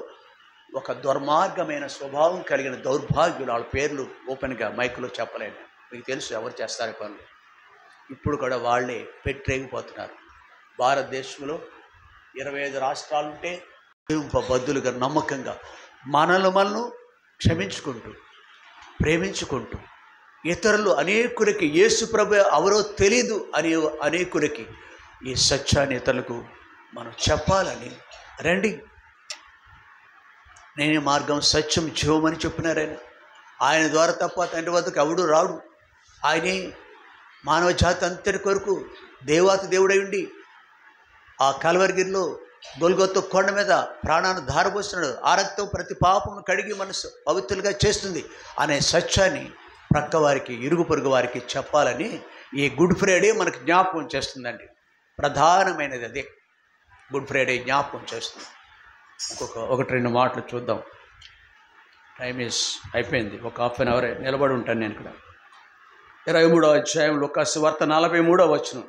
ఒక దుర్మార్గమైన స్వభావం కలిగిన దౌర్భాగ్యులు, వాళ్ళ పేర్లు ఓపెన్గా మైకులో చెప్పలేను, మీకు తెలుసు ఎవరు చేస్తారు పనులు. ఇప్పుడు కూడా వాళ్ళే పెట్టరేగిపోతున్నారు. భారతదేశంలో 25 రాష్ట్రాలుంటే బద్దులుగా నమ్మకంగా మనల్ని క్షమించుకుంటూ ప్రేమించుకుంటూ ఇతరులు అనేకులకి యేసు ప్రభు ఎవరో తెలీదు అని అనేకులకి ఈ సత్యాన్ని ఇతరులకు మనం చెప్పాలని రండి. నేనే మార్గం సత్యం జీవం అని చెప్పినారాయన. ఆయన ద్వారా తప్ప తండ్రి వద్దకు ఎవడు రాడు. ఆయనే మానవ జాతి అంతటి కొరకు దేవాతి దేవుడై ఉండి ఆ కల్వరిగిరిలో గొల్గొత్తా కొండ మీద ప్రాణాన్ని ధారపోస్తున్నాడు. ఆ రక్తం ప్రతి పాపమును కడిగి మనసు పవిత్రులుగా చేస్తుంది అనే సత్యాన్ని ప్రక్క వారికి, ఇరుగు పొరుగు వారికి చెప్పాలని ఈ గుడ్ ఫ్రైడే మనకు జ్ఞాపకం చేస్తుందండి. ప్రధానమైనది అదే గుడ్ ఫ్రైడే జ్ఞాపకం చేస్తుంది. ఒకటి రెండు మాటలు చూద్దాం. టైం అయిపోయింది. ఒక హాఫ్ అన్ అవర్ నిలబడి ఉంటాను నేను ఇక్కడ. 23వ అధ్యాయం లూకా సువార్త 43వ వచనం.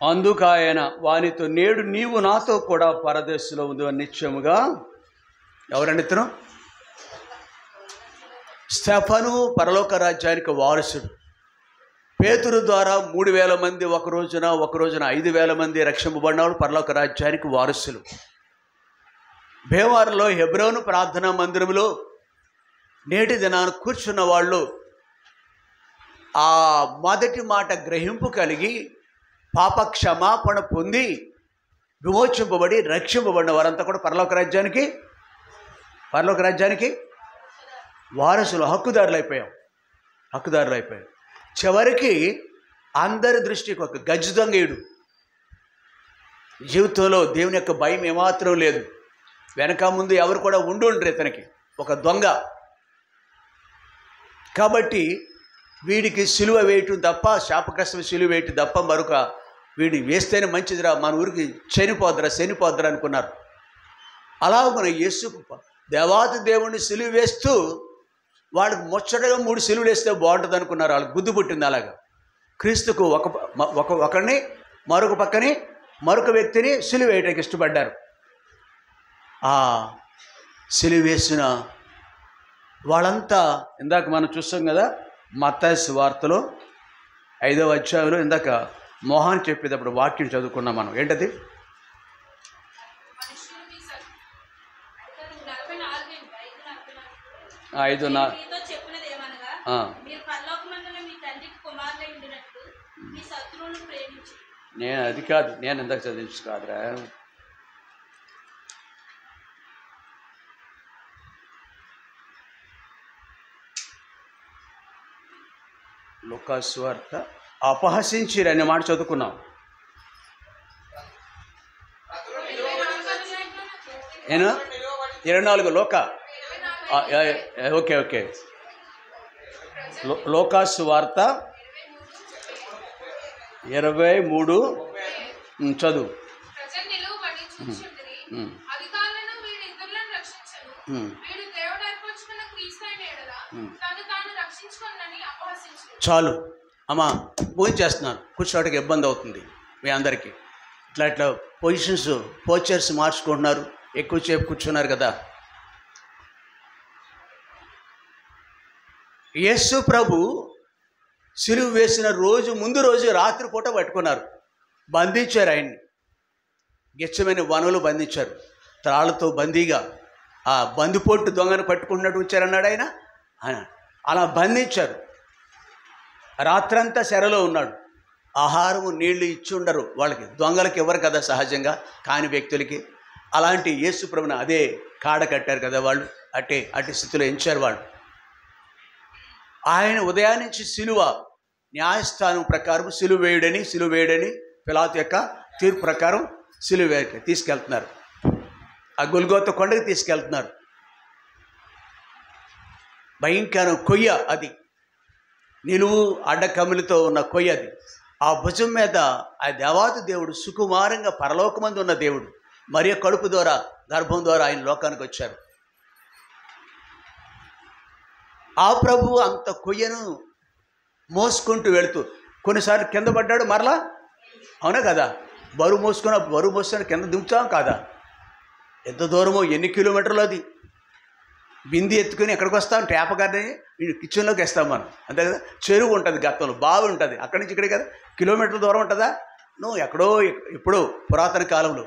అందుకు ఆయన వానితో, నేడు నీవు నాతో కూడా పరదేశంలో ఉందని నిశ్చయముగా. ఎవరండి ఇతను? స్టెఫను పరలోక రాజ్యానికి వారసుడు. పేతురు ద్వారా 3000 మంది ఒక రోజున 5,000 మంది రక్షింపబడినవాడు పరలోక రాజ్యానికి వారసులు. భీమవరంలో హెబ్రోను ప్రార్థనా మందిరంలో నేటి దినాన కూర్చున్న వాళ్ళు ఆ మొదటి మాట గ్రహింపు కలిగి పాప క్షమాపణ పొంది విమోచింపబడి రక్షింపబడిన వారంతా కూడా పరలోక రాజ్యానికి వారసులు, హక్కుదారులు అయిపోయాం. చివరికి అందరి దృష్టికి ఒక గజ్జి దొంగయుడు, జీవితంలో దేవుని యొక్క భయం ఏమాత్రం లేదు, వెనక ముందు ఎవరు కూడా ఉండుండ్రు ఇతనికి, ఒక దొంగ. కాబట్టి వీడికి సిలువ వేయటం తప్ప, శాపగ్రస్తం సిలువ వేయటం తప్ప మరొక, వీడిని వేస్తేనే మంచిదిరా, మన ఊరికి శనిపోద్దురా అనుకున్నారు. అలాగ యేసు దేవాది దేవుణ్ణి సిలువ వేస్తూ వాళ్ళకి ముచ్చటగా 3 సిలువలు వేస్తే బాగుంటుంది అనుకున్నారు. వాళ్ళకి బుద్ధి పుట్టింది. అలాగా క్రీస్తుకు ఒకరిని మరొక పక్కని మరొక వ్యక్తిని సిలువ వేయటానికి ఇష్టపడ్డారు. ఆ సిలువ వేసిన వాళ్ళంతా ఇందాక మనం చూస్తాం కదా, మత్తయి సువార్తలో 5వ అధ్యాయంలో ఇందాక మోహన్ చెప్పేటప్పుడు వాక్యం చదువుకున్నాం మనం. ఏంటది? నేను అది కాదు, నేను ఇందాక చదివించు కాదురా. లూకా సువార్త అపహసించిరి అనే మాట చదువుకున్నాం. నేను 24 ఓకే లూకా సువార్త 23 చదువు. చాలు అమ్మా, పూజ చేస్తున్నాను, కూర్చోడానికి ఇబ్బంది అవుతుంది మీ అందరికీ. ఇట్లా పోస్చర్స్ మార్చుకుంటున్నారు, ఎక్కువసేపు కూర్చున్నారు కదా. యేసు ప్రభు సిలువ వేసిన ముందు రోజు రాత్రిపూట పట్టుకున్నారు, బంధించారు ఆయన్ని. గెచ్చమైన వనలు బంధించారు, త్రాళ్ళతో బందీగా. ఆ బందిపోట్టు దొంగను పట్టుకుంటున్నట్టు వచ్చారన్నాడు ఆయన. అలా బంధించారు. రాత్రంతా చెరలో ఉన్నాడు. ఆహారము నీళ్లు ఇచ్చి ఉండరు వాళ్ళకి, దొంగలకి ఇవ్వరు కదా సహజంగా, కాని వ్యక్తులకి. అలాంటి యేసు ప్రభుని అదే కాడ కట్టారు కదా వాళ్ళు, అట్టి స్థితిలో ఎంచారు వాళ్ళు. ఆయన ఉదయాన్నించి సిలువ న్యాయస్థానం ప్రకారం సిలువ వేయుడని పిలాతు యొక్క తీర్పు ప్రకారం సిలువ తీసుకెళ్తున్నారు. ఆ గొల్గోతా కొండకి తీసుకెళ్తున్నారు. భయంకరం కొయ్య అది, నిలువు అడ్డకమ్ములతో ఉన్న కొయ్య అది. ఆ భుజం మీద ఆ దేవాది దేవుడు సుకుమారంగా పరలోకమందు ఉన్న దేవుడు మరియ కడుపు ద్వారా, గర్భం ద్వారా ఆయన లోకానికి వచ్చారు. ఆ ప్రభువు అంత కొయ్యను మోసుకుంటూ వెళుతూ కొన్నిసార్లు కింద పడ్డాడు మరలా, అవునా కదా? బరువు మోసుకొని కింద దింపుతాం కాదా? ఎంత దూరమో, ఎన్ని కిలోమీటర్లు అది. బింది ఎత్తుకొని ఎక్కడికి వస్తాం? ట్యాప్ గారిని కిచెన్లోకి వేస్తాం మనం, అంతే కదా. చెరువు ఉంటుంది, గతంలో బావి ఉంటుంది, అక్కడి నుంచి ఇక్కడే కదా, కిలోమీటర్ల దూరం ఉంటుందా? నువ్వు ఎప్పుడో పురాతన కాలంలో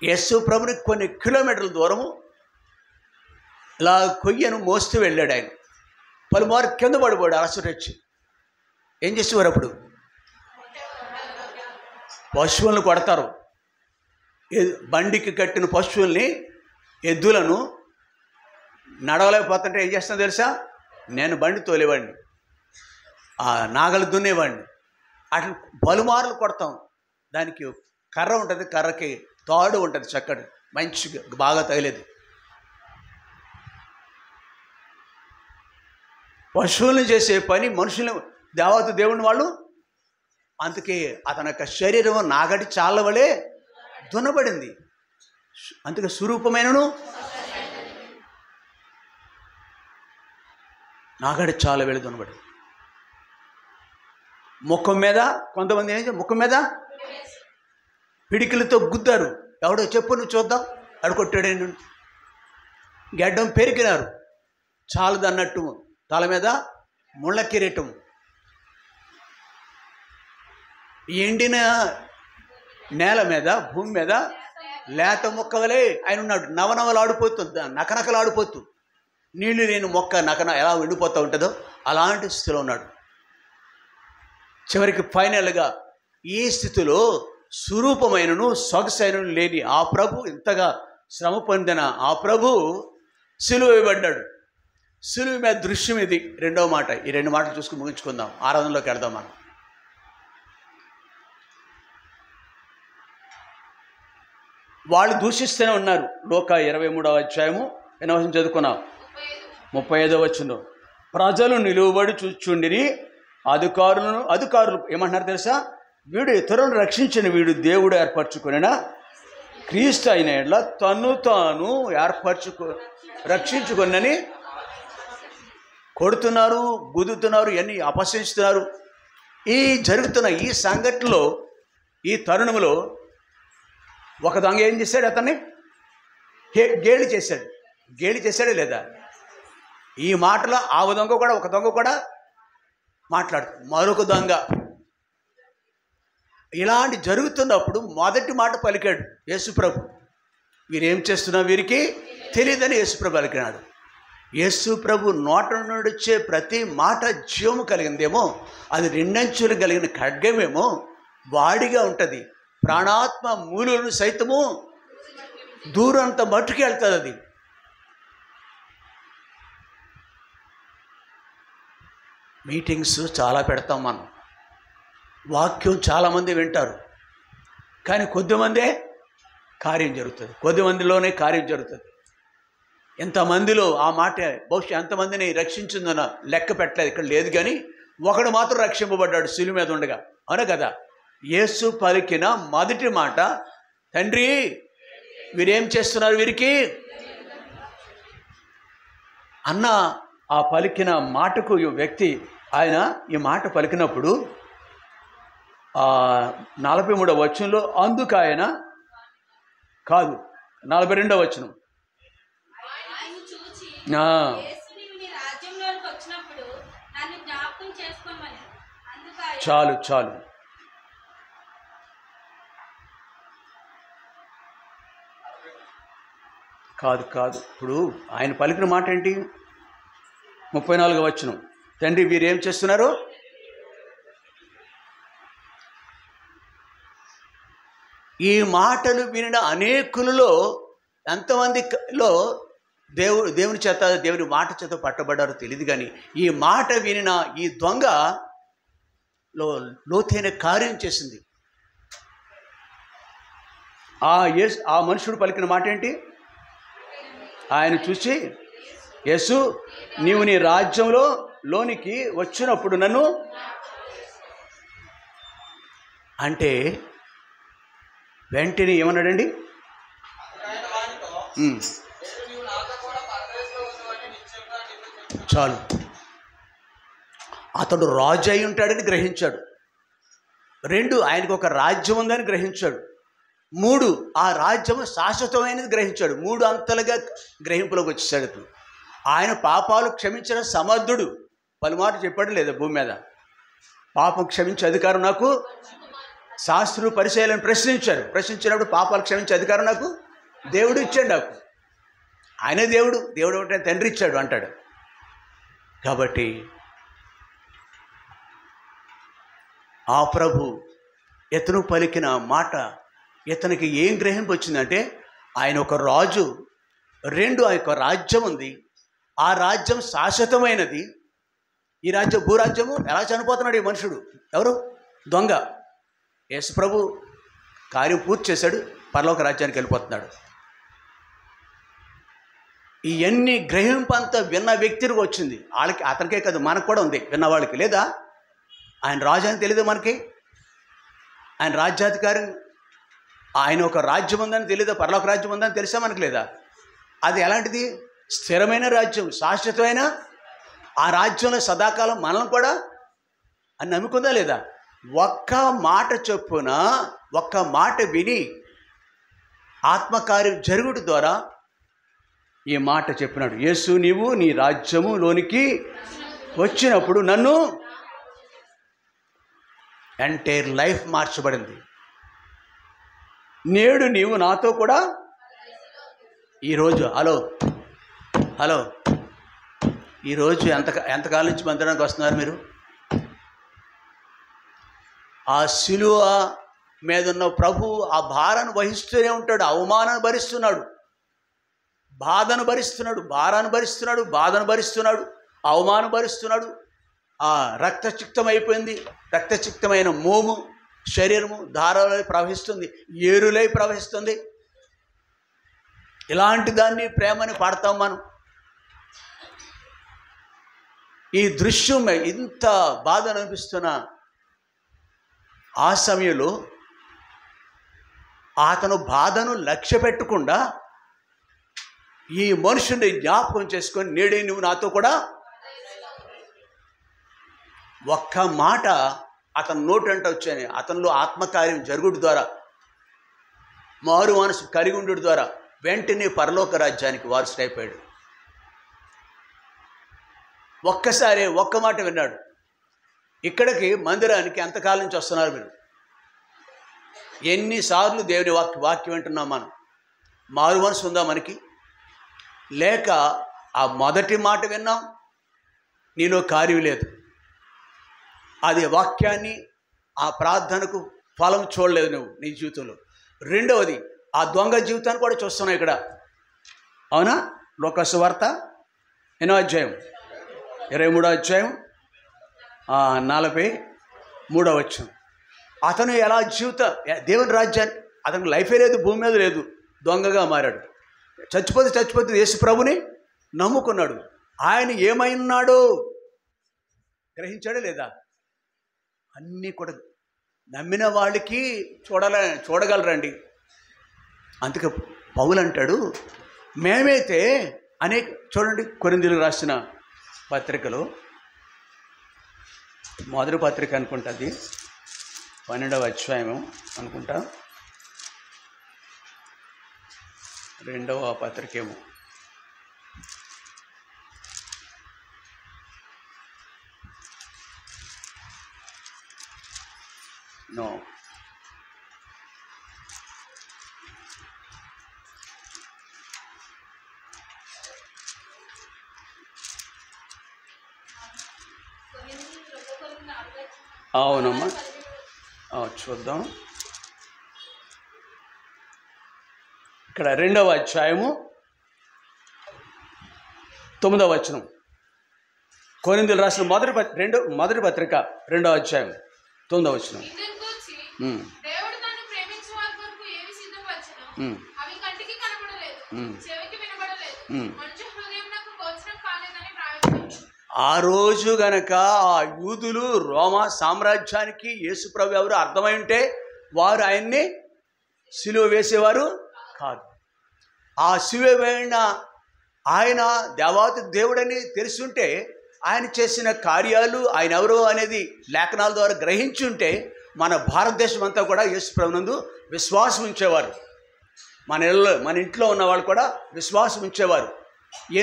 యేసు ప్రభుని కొన్ని కిలోమీటర్ల దూరము ఇలా కొయ్యను మోస్తూ వెళ్ళాడు ఆయన. పలుమారు కింద పడిపోయాడు అలసట వచ్చి. ఏం చేసేవారు అప్పుడు? పశువులను కొడతారు. బండికి కట్టిన పశువుల్ని, ఎద్దులను నడవలేకపోతుంటే ఏం చేస్తాను తెలుసా? నేను బండి తోలేవాడిని, ఆ నాగలు దున్నేవాడిని. అట్లా పలుమార్లు కొడతాం. దానికి కర్ర ఉంటుంది, కర్రకి తాడు ఉంటుంది, చక్కటి మంచిగా బాగా తగిలేది. పశువులను చేసే పని మనుషులను, దేవుని వాళ్ళు. అందుకే అతని యొక్క శరీరం నాగటి చాళ్ళ వలె దున్నబడింది. అందుకే స్వరూపమైనను నాగటి చాళ్ళ వలె దున్నబడింది. ముఖం మీద కొంతమంది ఏం చేయాలి, ముఖం మీద పిడికిలతో గుద్దారు. ఎవడో చెప్పు నువ్వు చూద్దాం, అడుకొట్టాడు. గడ్డం పెరికినారు చాలదన్నట్టు, తల మీద ముళ్ళ కిరీటం. ఎండిన నేల మీద, భూమి మీద లేత మొక్కవలే ఆయన ఉన్నాడు. నవనవలాడిపోతుంది, నకనకలాడిపోతూ. నీళ్లు లేని మొక్క ఎలా ఎండిపోతూ ఉంటుందో అలాంటి స్థితిలో ఉన్నాడు. చివరికి ఫైనల్గా ఈ స్థితిలో స్వరూపమైనను సొగసైనను లేని ఆ ప్రభు, ఇంతగా శ్రమ పొందిన ఆ ప్రభు సిలువ వేయబడ్డాడు. సిలువ మీద దృశ్యం ఇది. రెండవ మాట. ఈ 2 మాటలు చూసుకుని ముగించుకుందాం, ఆరాధనలోకి వెళ్దాం మనం. వాళ్ళు దూషిస్తూనే ఉన్నారు. లూకా 23వ అధ్యాయము ఎన్నో వచనం చదువుకున్నాం, 35వ వచనం. ప్రజలు నిలువబడి చూచుండిరి, అధికారులు ఏమంటున్నారు తెలుసా? వీడు ఇతరులను రక్షించిన వీడు దేవుడు ఏర్పరచుకునిన క్రీస్తు అయిన ఎడల తను తాను రక్షించుకున్నని కొడుతున్నారు, గుద్దుతున్నారు, ఇవన్నీ అపహసిస్తున్నారు. ఈ జరుగుతున్న ఈ సంఘటనలో, ఈ తరుణంలో ఒక దొంగ ఏం చేశాడు? అతన్ని గేలి చేశాడే లేదా? ఈ మాటలో ఒక దొంగ కూడా మాట్లాడు, మరొక దొంగ. ఇలాంటి జరుగుతున్నప్పుడు మొదటి మాట పలికాడు యేసుప్రభు. వీరేం చేస్తున్నా వీరికి తెలియదని యేసుప్రభు పలికినాడు. యేసుప్రభు నోట నుండి వచ్చే ప్రతి మాట జీవము కలిగిందేమో, అది రెండంచులు కలిగిన ఖడ్గమేమో, వాడిగా ఉంటుంది. ప్రాణాత్మ మూలులను సైతము దూరంత మట్టుకు వెళ్తుంది అది. మీటింగ్స్ చాలా పెడతాం మనం, వాక్యం చాలామంది వింటారు, కానీ కొద్దిమందే కార్యం జరుగుతుంది, కొద్దిమందిలోనే కార్యం జరుగుతుంది. ఎంతమందిలో ఆ మాట బహుశా ఎంతమందిని రక్షించిందన్న లెక్క పెట్టలేదు, ఇక్కడ లేదు. కానీ ఒకడు మాత్రం రక్షింపబడ్డాడు శిలువ మీద ఉండగా, అవునా కదా? యేసు పలికిన మొదటి మాట, తండ్రి వీరేం చేస్తున్నారు వీరికి అన్న ఆ పలికిన మాటకు ఈ వ్యక్తి, ఆయన ఈ మాట పలికినప్పుడు 43వ వచనంలో అందుకు ఆయన కాదు, 42వ వచనం, చాలు కాదు. ఇప్పుడు ఆయన పలికిన మాట ఏంటి? 34వ వచనం, తండ్రి వీరేం చేస్తున్నారు? ఈ మాటలు వినిన అనేకులలో ఎంతమందిలో దేవుని చేత, దేవుని మాట చేత పట్టబడ్డారో తెలియదు. కానీ ఈ మాట వినిన ఈ దొంగలో లోతైన కార్యం చేసింది. ఆ మనుషుడు పలికిన మాట ఏంటి? ఆయన చూసి, యేసు నీవు నీ రాజ్యంలో లోనికి వచ్చినప్పుడు నన్ను అంటే వెంటనే ఏమన్నాడండి? చాలు, అతడు రాజు అయి ఉంటాడని గ్రహించాడు. 2, ఆయనకు ఒక రాజ్యం ఉందని గ్రహించాడు. 3, ఆ రాజ్యం శాశ్వతమైనది గ్రహించాడు. 3 అంతలుగా గ్రహింపులోకి వచ్చేసాడు. ఇప్పుడు ఆయన పాపాలు క్షమించిన సమర్థుడు. పలుమార్లు చెప్పాడు లేదా భూమి మీద, పాపం క్షమించే అధికారం నాకు, శాస్త్రులు పరిచయాలను ప్రశ్నించినప్పుడు పాపాలు క్షమించే అధికారం నాకు దేవుడు ఇచ్చాడు. నాకు ఆయనే దేవుడు ఒకటే తండ్రి ఇచ్చాడు అంటాడు. కాబట్టి ఆ ప్రభు ఇతను పలికిన మాట ఇతనికి ఏం గ్రహింపు వచ్చిందంటే, ఆయన ఒక రాజు, 2 ఆ యొక్క రాజ్యం ఉంది, ఆ రాజ్యం శాశ్వతమైనది. ఈ రాజ్యం భూరాజ్యము ఎలా చనిపోతున్నాడు ఈ మనుషుడు? ఎవరు? దొంగ. యేసు ప్రభు కార్యం పూర్తి చేశాడు, పరలోక రాజ్యానికి వెళ్ళిపోతున్నాడు. ఇవన్నీ గ్రహింపంతా విన్న వ్యక్తికి వచ్చింది. అతనికే కాదు, మనకు కూడా ఉంది, విన్నవాళ్ళకి. లేదా ఆయన రాజు అని తెలియదు మనకి, ఆయన రాజ్యాధికారి, ఆయన ఒక రాజ్యం ఉందని తెలియదా, పరలోక రాజ్యం ఉందని తెలుసా మనకు? లేదా. అది ఎలాంటిది? స్థిరమైన రాజ్యం, శాశ్వతమైన ఆ రాజ్యంలో సదాకాలం మనం కూడా అని నమ్ముకుందా లేదా? ఒక్క మాట చొప్పున, ఒక్క మాట విని ఆత్మకార్యం జరుగుట ద్వారా ఈ మాట చెప్పినాడు. యేసు నీవు నీ రాజ్యములోనికి వచ్చినప్పుడు నన్ను, ఎంటైర్ లైఫ్ మార్చబడింది. నేడు నీవు నాతో కూడా ఈరోజు హలో ఈరోజు ఎంతకాలం నుంచి మందిరానికి వస్తున్నారు మీరు? ఆ శిలువ మీద ఉన్న ప్రభు ఆ భారాన్ని వహిస్తూనే ఉంటాడు. అవమానాన్ని భరిస్తున్నాడు, బాధను భరిస్తున్నాడు, భారాన్ని భరిస్తున్నాడు, బాధను భరిస్తున్నాడు, అవమానం భరిస్తున్నాడు. ఆ రక్తచిక్తమైపోయింది, రక్తచిక్తమైన మోము శరీరము ధారలై ప్రవహిస్తుంది, ఏరులై ప్రవహిస్తుంది. ఇలాంటి దాన్ని ప్రేమని పాడతాం మనం. ఈ దృశ్యం ఇంత బాధ అనిపిస్తున్న ఆ సమయంలో అతను బాధను లక్ష్య పెట్టకుండా ఈ మనుషుని జ్ఞాపకం చేసుకొని, నేడే నువ్వు నాతో కూడా, ఒక్క మాట అతని నోటంట వచ్చాను. అతనిలో ఆత్మకార్యం జరుగుడు ద్వారా, మారు మనసు కలిగి ఉండు ద్వారా వెంటనే పరలోక రాజ్యానికి వారసుడైపోయాడు. ఒక్కసారి ఒక్క మాట విన్నాడు. ఇక్కడికి మందిరానికి ఎంతకాలం నుంచి వస్తున్నారు మీరు? ఎన్నిసార్లు దేవుని వాక్యం వింటున్నాం మనం? మారు మనసు ఉందా మనకి? లేక ఆ మొదటి మాట విన్నాం, నీలో కార్యం లేదు, అది వాక్యాన్ని ఆ ప్రార్థనకు ఫలం చూడలేదు నువ్వు నీ జీవితంలో. రెండవది, ఆ దొంగ జీవితాన్ని కూడా చూస్తున్నావు ఇక్కడ, అవునా? లోక సువార్త 8వ అధ్యాయం 23వ అధ్యాయం 43వ వచనం. అతను ఎలా దేవుని రాజ్యాన్ని, అతనికి లైఫే లేదు, భూమి మీద లేదు, దొంగగా మారాడు. చచ్చిపోతే యేసు ప్రభుని నమ్ముకున్నాడు. ఆయన ఏమైనాడో గ్రహించాడా లేదా? అన్నీ కూడా నమ్మిన వాళ్ళకి చూడగలరండి. అందుకే పౌలు అంటాడు, మేమైతే అనేక, చూడండి కొరింథీయులకు రాసిన పత్రికలో మొదటి పత్రిక అనుకుంటా, అది 12వ అధ్యాయం అనుకుంటా, 2వ పత్రికేమో, నో, అవునమ్మా, చూద్దాం. ఇక్కడ 2వ అధ్యాయము 9వ వచనం. కొరింథీయులకు రాసిన మొదటి పత్రిక 2వ అధ్యాయం 9వ వచనం. ఆ రోజు గనక ఆ యూదులు రోమా సామ్రాజ్యానికి యేసుప్రభు ఎవరు అర్థమై ఉంటే వారు ఆయన్ని సిలువ వేసేవారు కాదు. ఆ సిలువ వేయన ఆయన దేవాతి దేవుడని తెలుసుంటే, ఆయన చేసిన కార్యాలు ఆయన ఎవరో అనేది లేఖనాల ద్వారా గ్రహించుంటే మన భారతదేశం అంతా కూడా యేసుప్రభు నందు విశ్వాసం ఉంచేవారు. మన ఇంట్లో ఉన్న వాళ్ళు కూడా విశ్వాసం ఉంచేవారు.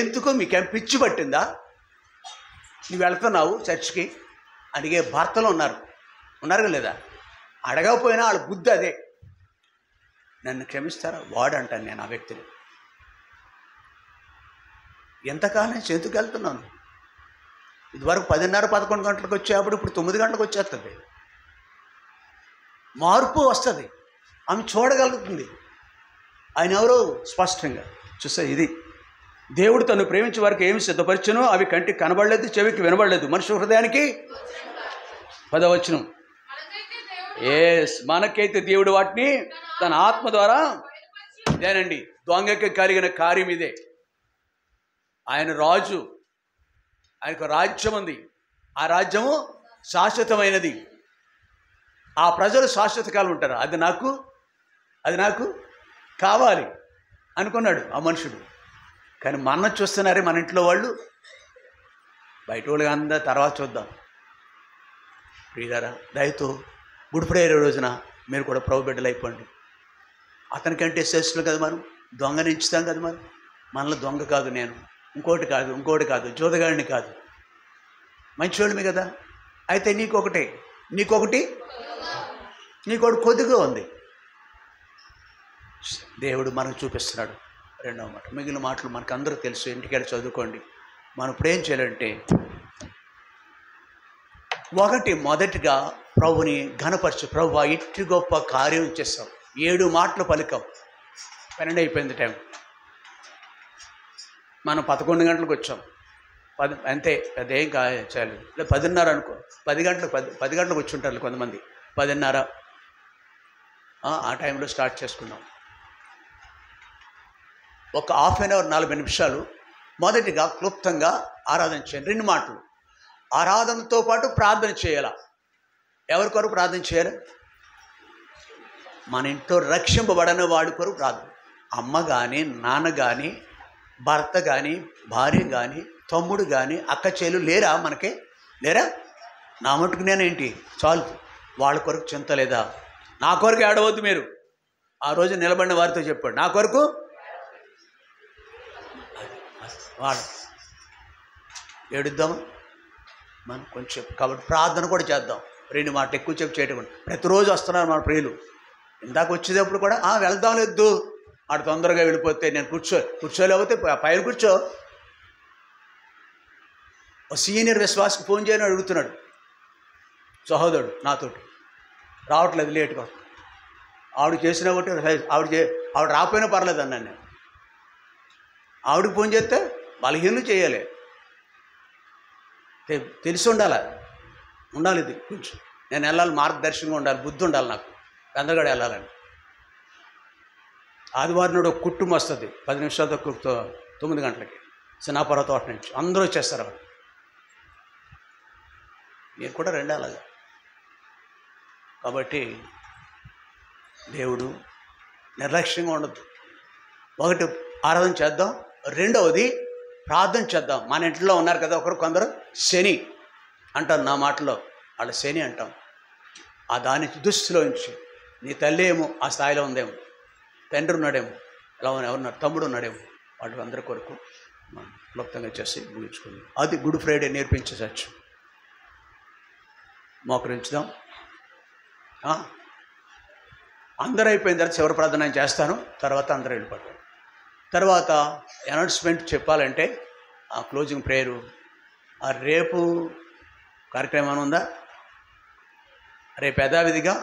ఎందుకు మీకేం పిచ్చి పట్టిందా? నువ్వు వెళ్తున్నావు చర్చికి అడిగే భర్తలు ఉన్నారు లేదా? అడగకపోయినా వాళ్ళ బుద్ధి అదే. నన్ను క్షమిస్తారా? వాడు అంటాను నేను ఆ వ్యక్తిని. ఎంతకాలం నుంచి ఎందుకు వెళ్తున్నాను? ఇదివరకు 10:30-11 గంటలకు వచ్చేప్పుడు ఇప్పుడు 9 గంటలకు వచ్చేస్తుంది. మార్పు వస్తుంది, ఆమె చూడగలుగుతుంది ఆయన ఎవరో స్పష్టంగా. చూసా, ఇది దేవుడు తను ప్రేమించే వారికి ఏమి సిద్ధపరిచనో అవి కంటికి కనబడలేదు, చెవికి వినబడలేదు, మనుషు హృదయానికి 10వ వచనం. మనకైతే దేవుడు వాటిని తన ఆత్మ ద్వారా, ఇదేనండి దొంగకి కలిగిన కార్యం ఇదే. ఆయన రాజు, ఆయనకు రాజ్యం ఉంది, ఆ రాజ్యము శాశ్వతమైనది, ఆ ప్రజలు శాశ్వత కాలం ఉంటారు. అది నాకు కావాలి అనుకున్నాడు ఆ మనుషుడు. కానీ మన చూస్తున్నారే మన ఇంట్లో వాళ్ళు, బయట వాళ్ళు అందరూ తర్వాత చూద్దాం. ప్రియులారా, దయతో గుడ్ ఫ్రైడే రోజున మీరు కూడా ప్రభు బిడ్డలు అయిపోండి. అతనికంటే శ్రేష్ఠులు కదా మనం, దొంగని ఇచ్చుతాం కదా మనం. మనలో దొంగ కాదు నేను, ఇంకోటి కాదు, జోదగాడిని కాదు, మంచివాళ్ళమే కదా. అయితే నీకొకటి కొద్దిగా ఉంది. దేవుడు మనకు చూపిస్తున్నాడు. రెండవ మాట, మిగిలిన మాటలు మనకు అందరూ తెలుసు, ఇంటికెళ్ళి చదువుకోండి. మనం ఇప్పుడు ఏం చేయాలంటే, మొదటిగా ప్రభుని ఘనపరచు. ప్రభు ఇట్టి గొప్ప కార్యం చేస్తాం. 7 మాటలు పలికాం. 12 అయిపోయింది టైం. మనం 11 గంటలకు వచ్చాం. అంతే, అదేం చేయాలి. 10:30 అనుకో, 10 గంటలకు వచ్చి ఉంటారు కొంతమంది. 10:30 ఆ టైంలో స్టార్ట్ చేసుకున్నాం. ఒక హాఫ్ అన్ అవర్ 40 నిమిషాలు మొదటిగా క్లుప్తంగా ఆరాధన చేయండి. 2 మాటలు, ఆరాధనతో పాటు ప్రార్థన చేయాల. ఎవరి కొరకు ప్రార్థన చేయాలి? మన ఇంట్లో రక్షింపబడని వాడి కొరకు ప్రార్థన. అమ్మ కానీ, నాన్న కానీ, భర్త కానీ, భార్య కానీ, తమ్ముడు కానీ, అక్క చెల్లు లేరా? మనకే లేరా? నా మటుకు నేనేంటి చాలు, వాళ్ళ కొరకు చింత లేదా? నా కొరకు ఏడవద్దు మీరు. ఆ రోజు నిలబడిన వారితో చెప్పాడు, నా కొరకు వాడు ఏడుద్దాం మనం కొంచెం. కాబట్టి ప్రార్థన కూడా చేద్దాం. 2 మాటలు ఎక్కువ చెప్పి చేయకుండా. ప్రతిరోజు వస్తున్నారు మన ప్రియులు. ఇందాక వచ్చేటప్పుడు కూడా వెళ్దాం లేదు, ఆడు తొందరగా వెళ్ళిపోతే నేను కూర్చోలేకపోతే పైన కూర్చో. ఓ సీనియర్ విశ్వాసకు ఫోన్ చేయని అడుగుతున్నాడు సహోదరుడు నాతోటి, రావట్లేదు లేట్గా. ఆవిడ చేసినా ఒకటి, ఆవిడ రాకపోయినా పర్లేదు అన్నాను నేను. ఆవిడకి ఫోన్ చేస్తే బలహీనలు చేయాలి, తెలిసి ఉండాలి ఇది కొంచెం. నేను వెళ్ళాలి, మార్గదర్శకంగా ఉండాలి, బుద్ధి ఉండాలి నాకు, అందరికీ వెళ్ళాలని. ఆదివారం నాడు ఒక కుటుంబం వస్తుంది 10 నిమిషాలతో 9 గంటలకి సినాపుర తోట నుంచి అందరూ వచ్చేస్తారు. అక్కడ మీరు కూడా రండి అలాగా. కాబట్టి దేవుడు నిర్లక్ష్యంగా ఉండద్దు. ఒకటి ఆరాధన చేద్దాం, రెండవది ప్రార్థన చేద్దాం. మన ఇంట్లో ఉన్నారు కదా కొందరు శని అంటారు, నా మాటలో వాళ్ళ శని అంటాం. ఆ దాని దుస్తులోంచి నీ తల్లి ఏమో ఆ స్థాయిలో ఉందేమో, తండ్రి ఉన్నాడేమో, ఎలా ఎవరున్నారు, తమ్ముడు ఉన్నాడేమో, వాటి అందరి కొరకు మనం క్లుప్తంగా చేసి ముగించుకుందాం. అది గుడ్ ఫ్రైడే నేర్పించే సత్యం. మోకరించుదాం. అందరూ అయిపోయిన తర్వాత చివరి ప్రార్థన చేస్తాను, తర్వాత అందరూ వెళ్ళిపోతాం. తర్వాత అనౌన్స్మెంట్ చెప్పాలంటే ఆ క్లోజింగ్ ప్రేయరు, రేపు కార్యక్రమం ఉందా? రేపు యథావిధిగా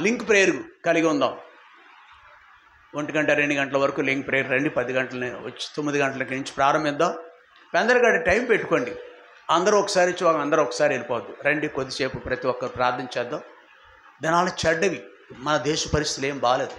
లింక్ ప్రేయర్ కలిగి ఉందాం. 1 గంట 2 గంటల వరకు లింక్ ప్రేయర్ రండి. 10 గంటల వచ్చి 9 గంటలకి నుంచి ప్రారంభిద్దాం. అందరికీ టైం పెట్టుకోండి. అందరూ ఒకసారి వచ్చి అందరూ ఒకసారి వెళ్ళిపోవద్దు. రండి, కొద్దిసేపు ప్రతి ఒక్కరు ప్రార్థన చేద్దాం. దినాలు చెడ్డవి, మన దేశ పరిస్థితులు ఏం బాగాలేదు.